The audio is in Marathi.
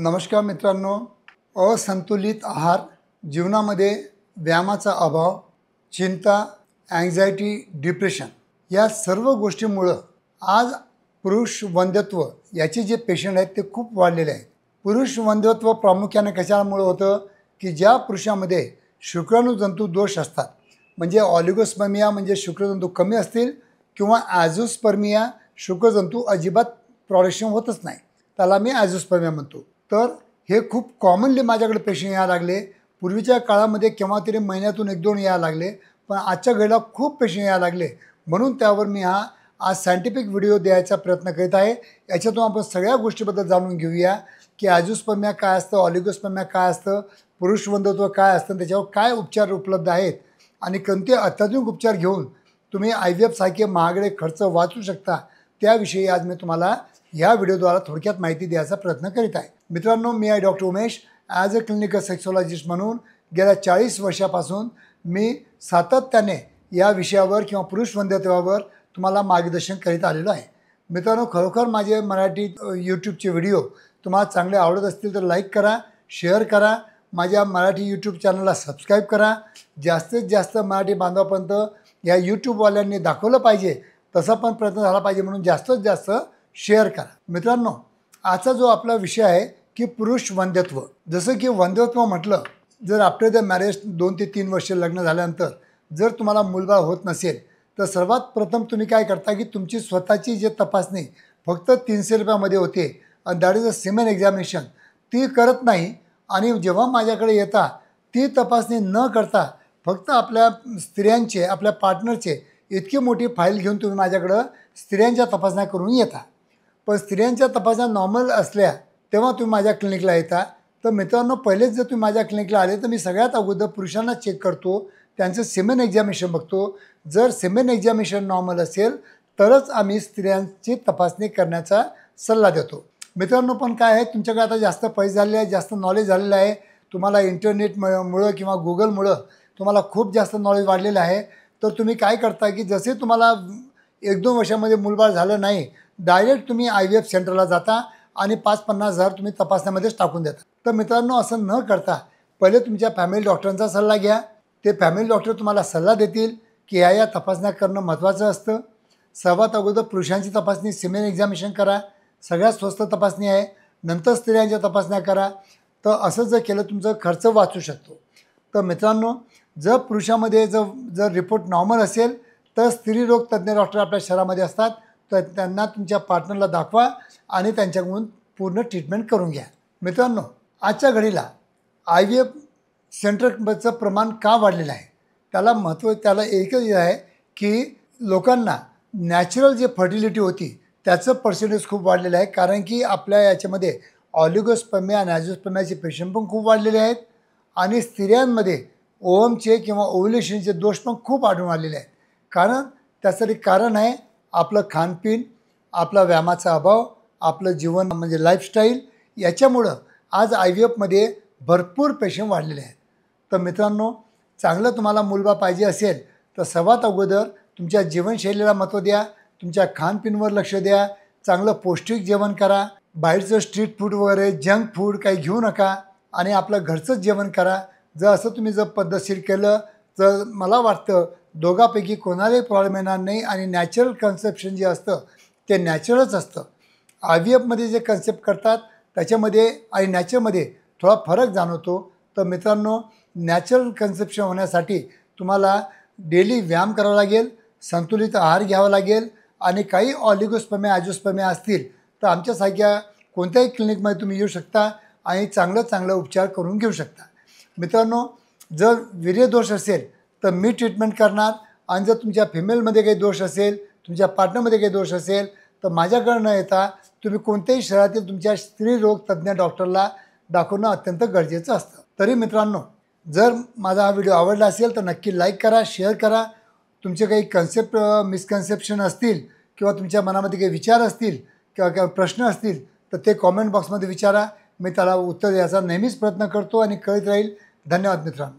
नमस्कार मित्रांनो, असंतुलित आहार, जीवनामध्ये व्यायामाचा अभाव, चिंता, अँक्झायटी, डिप्रेशन या सर्व गोष्टींमुळं आज पुरुष वंध्यत्व याचे जे पेशंट आहेत ते खूप वाढलेले आहेत. पुरुष वंध्यत्व प्रामुख्याने कशामुळे होतं की ज्या पुरुषामध्ये शुक्राणुजंतू दोष असतात, म्हणजे ऑलिगोस्पर्मिया म्हणजे शुक्रजंतू कमी असतील किंवा ॲझोस्पर्मिया शुक्रजंतू अजिबात प्रोडक्शन होतच नाही, त्याला मी ॲझोस्पर्मिया म्हणतो. तर हे खूप कॉमनली माझ्याकडे पेशंट यायला लागले. पूर्वीच्या काळामध्ये केव्हा तरी महिन्यातून 1-2 यायला लागले, पण आजच्या घडीला खूप पेशंट यायला लागले. म्हणून त्यावर मी आज सायंटिफिक व्हिडिओ द्यायचा प्रयत्न करीत आहे. याच्यातून आपण सगळ्या गोष्टीबद्दल जाणून घेऊया की ॲझोस्पर्मिया काय असतं, ऑलिगोस्पर्मिया काय असतं, पुरुष वंध्यत्व काय असतं, त्याच्यावर काय उपचार उपलब्ध आहेत आणि कोणते अत्याधुनिक उपचार घेऊन तुम्ही IVF सारखे महागडे खर्च वाचू शकता, त्याविषयी आज मी तुम्हाला या व्हिडिओद्वारा थोडक्यात माहिती द्यायचा प्रयत्न करीत आहे. मित्रांनो, मी आहे doctor Umesh. As a clinical sexologist म्हणून गेल्या 40 वर्षापासून मी सातत्याने या विषयावर किंवा पुरुष वंध्यत्वावर तुम्हाला मार्गदर्शन करीत आलेलो आहे. मित्रांनो, खरोखर माझे मराठी यूट्यूबचे व्हिडिओ तुम्हाला चांगले आवडत असतील तर लाईक करा, शेअर करा, माझ्या मराठी यूट्यूब चॅनलला सबस्क्राईब करा. जास्तीत जास्त मराठी बांधवापर्यंत या यूट्यूबवाल्यांनी दाखवलं पाहिजे, तसा पण प्रयत्न झाला पाहिजे, म्हणून जास्तीत जास्त शेअर करा. मित्रांनो, आजचा जो आपला विषय आहे की पुरुष वंध्यत्व. जसं की वंध्यत्व म्हटलं, जर आफ्टर द मॅरेज 2 ते 3 वर्ष लग्न झाल्यानंतर जर तुम्हाला मूलबाळ होत नसेल तर सर्वात प्रथम तुम्ही काय करता की तुमची स्वतःची जी तपासणी फक्त 300 रुपयामध्ये होते, आणि that is a semen examination, ती करत नाही. आणि जेव्हा माझ्याकडे येता ती तपासणी न करता फक्त आपल्या स्त्रियांचे, आपल्या पार्टनरचे इतकी मोठी फाईल घेऊन तुम्ही माझ्याकडं स्त्रियांच्या तपासण्या करून येता. पण स्त्रियांच्या तपासण्या नॉर्मल असल्या तेव्हा तुम्ही माझ्या क्लिनिकला येता. तर मित्रांनो, पहिलेच जर तुम्ही माझ्या क्लिनिकला आले तर मी सगळ्यात अगोदर पुरुषांना चेक करतो, त्यांचं सिमेन एक्झामिनेशन बघतो. जर सिमेन एक्झामिनेशन नॉर्मल असेल तरच आम्ही स्त्रियांची तपासणी करण्याचा सल्ला देतो. मित्रांनो, पण काय आहे, तुमच्याकडे आता जास्त पैसे झालेले आहे, जास्त नॉलेज झालेलं आहे, तुम्हाला इंटरनेटमुळं किंवा गुगलमुळं तुम्हाला खूप जास्त नॉलेज वाढलेलं आहे. तर तुम्ही काय करता की जसे तुम्हाला 1-2 वर्षामध्ये मूलबाळ झालं नाही, डायरेक्ट तुम्ही IVF सेंटरला जाता आणि 5-50 हजार तुम्ही तपासण्यामध्येच टाकून देता. तर मित्रांनो, असं न करता पहिले तुमच्या फॅमिली डॉक्टरांचा सल्ला घ्या. ते फॅमिली डॉक्टर तुम्हाला सल्ला देतील की या तपासण्या करणं महत्त्वाचं असतं. सर्वात अगोदर पुरुषांची तपासणी सिमेन एक्झामिनेशन करा, सगळ्यात स्वस्त तपासणी आहे. नंतर स्त्रियांच्या तपासण्या करा. तर असं जर केलं तुमचा खर्च वाचू शकतो. तर मित्रांनो, जर पुरुषामध्ये जर रिपोर्ट नॉर्मल असेल तर स्त्रीरोग तज्ज्ञ डॉक्टर आपल्या शहरामध्ये असतात, तर त्यांना तुमच्या पार्टनरला दाखवा आणि त्यांच्याकडून पूर्ण ट्रीटमेंट करून घ्या. मित्रांनो, आजच्या घडीला IVF सेंटरचं प्रमाण का वाढलेलं आहे, त्याला एकच आहे की लोकांना नॅचरल जे फर्टिलिटी होती त्याचं पर्सेंटेज खूप वाढलेलं आहे. कारण की आपल्या याच्यामध्ये ऑलिगोस्पर्मिया आणि ॲझोस्पर्मियाचे पेशंट पण खूप वाढलेले आहेत आणि स्त्रियांमध्ये ओव्हमचे किंवा ओव्ह्युलेशनचे दोष पण खूप आढळून आलेले आहेत. त्यासाठी कारण आहे आपलं खानपीन, आपला व्यायामाचा अभाव, आपलं जीवन म्हणजे लाईफस्टाईल. याच्यामुळं आज IVFमध्ये भरपूर पेशंट वाढलेले आहेत. तर मित्रांनो, चांगलं तुम्हाला मूलबाळ पाहिजे असेल तर सर्वात अगोदर तुमच्या जीवनशैलीला महत्त्व द्या, तुमच्या खानपिनवर लक्ष द्या, चांगलं पौष्टिक जेवण करा, बाहेरचं स्ट्रीट फूड वगैरे जंक फूड काही घेऊ नका आणि आपलं घरचंच जेवण करा. असं तुम्ही पद्धतशीर केलं तर मला वाटतं दोघांपैकी कोणालाही प्रॉब्लेम येणार नाही आणि नॅचरल कन्सेप्शन जे असतं ते नॅचरलच असतं. IVFमध्ये जे कन्सेप्ट करतात त्याच्यामध्ये आणि नॅचरमध्ये थोडा फरक जाणवतो. तर मित्रांनो, नॅचरल कन्सेप्शन होण्यासाठी तुम्हाला डेली व्यायाम करावा लागेल, संतुलित आहार घ्यावा लागेल आणि काही ऑलिगोस्पर्मिया ॲझोस्पर्मिया असतील तर आमच्यासारख्या कोणत्याही क्लिनिकमध्ये तुम्ही येऊ शकता आणि चांगलं उपचार करून घेऊ शकता. मित्रांनो, जर वीर्यदोष असेल तर मी ट्रीटमेंट करणार, आणि जर तुमच्या फिमेलमध्ये काही दोष असेल, तुमच्या पार्टनरमध्ये काही दोष असेल तर माझ्याकडे न येता तुम्ही कोणत्याही शहरातील तुमच्या स्त्रीरोग तज्ज्ञ डॉक्टरला दाखवणं अत्यंत गरजेचं असतं. तरी मित्रांनो, जर माझा हा व्हिडिओ आवडला असेल तर नक्की लाईक करा, शेअर करा. तुमचे काही मिसकन्सेप्शन असतील किंवा तुमच्या मनामध्ये काही विचार असतील किंवा काही प्रश्न असतील तर ते कॉमेंट बॉक्समध्ये विचारा. मी त्याला उत्तर द्यायचा नेहमीच प्रयत्न करतो आणि करीत राहील. धन्यवाद मित्रांनो.